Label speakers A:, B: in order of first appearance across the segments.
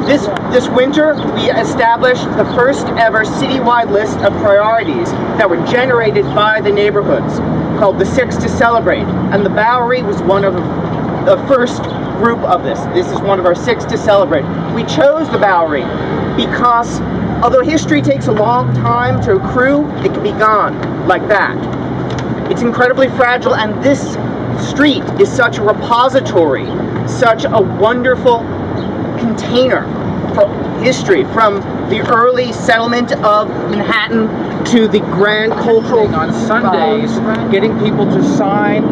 A: This winter, we established the first ever citywide list of priorities that were generated by the neighborhoods, called the 6 to Celebrate. And the Bowery was one of the first group of this. This is one of our 6 to Celebrate. We chose the Bowery because although history takes a long time to accrue, it can be gone like that. It's incredibly fragile, and this street is such a repository, such a wonderful container for history, from the early settlement of Manhattan to the grand cultural...
B: On Sundays, getting people to sign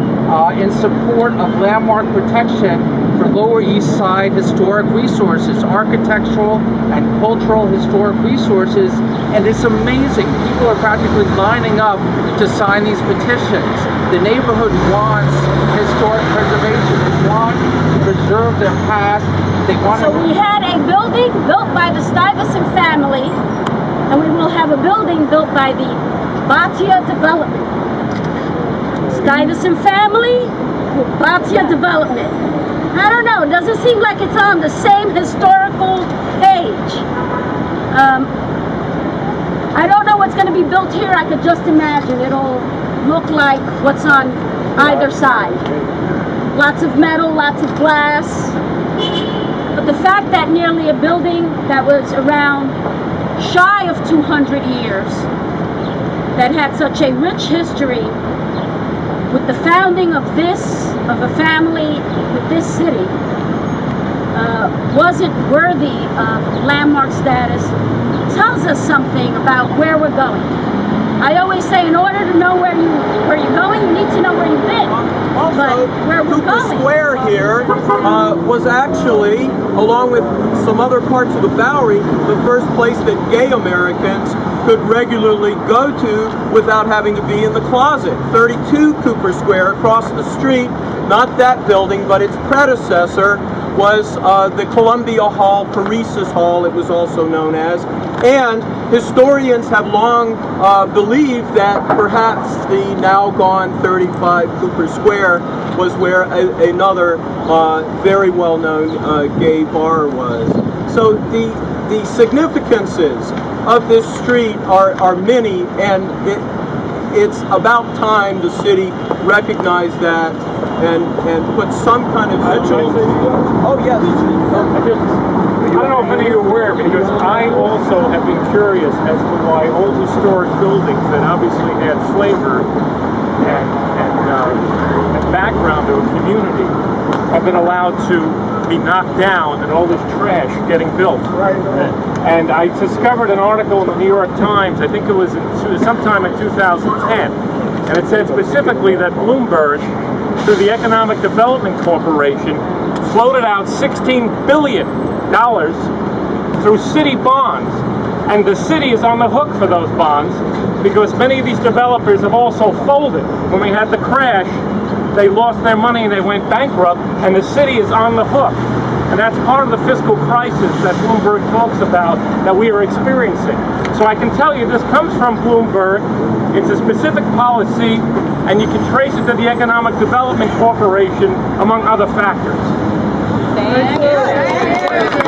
B: in support of landmark protection for Lower East Side historic resources, architectural and cultural historic resources, and it's amazing. People are practically lining up to sign these petitions. The neighborhood wants historic preservation. They want to preserve their past. They want
C: So we had a building built by the Stuvesant family, and we will have a building built by the Bhatia Development. Stuyvesant family, Bhatia Development. I don't know, it doesn't seem like it's on the same historical page. I don't know what's going to be built here. I could just imagine it'll look like what's on either side. Lots of metal, lots of glass. But the fact that nearly a building that was around shy of 200 years, that had such a rich history with the founding of a family with this city, wasn't worthy of landmark status, tells us something about where we're going. I always say, in order to know where you're going, you need to know where you've been.
D: Also, Cooper Square here was actually, along with some other parts of the Bowery, the first place that gay Americans could regularly go to without having to be in the closet. 32 Cooper Square, across the street, not that building, but its predecessor, was the Columbia Hall, Paresis Hall, it was also known as. And historians have long believed that perhaps the now gone 35 Cooper Square was where another very well-known gay bar was. So the significances of this street are many, and it's about time the city recognized that and put some kind of vigilance. Oh yes.
E: I don't know if any of you are aware, because I also have been curious as to why old historic buildings that obviously had flavor and background to a community have been allowed to be knocked down and all this trash getting built. Right. And I discovered an article in the New York Times, I think it was sometime in 2010, and it said specifically that Bloomberg, through the Economic Development Corporation, floated out $16 billion through city bonds, and the city is on the hook for those bonds because many of these developers have also folded. When we had the crash, they lost their money and they went bankrupt, and the city is on the hook. And that's part of the fiscal crisis that Bloomberg talks about that we are experiencing. So I can tell you this comes from Bloomberg. It's a specific policy, and you can trace it to the Economic Development Corporation, among other factors.
C: Thank you.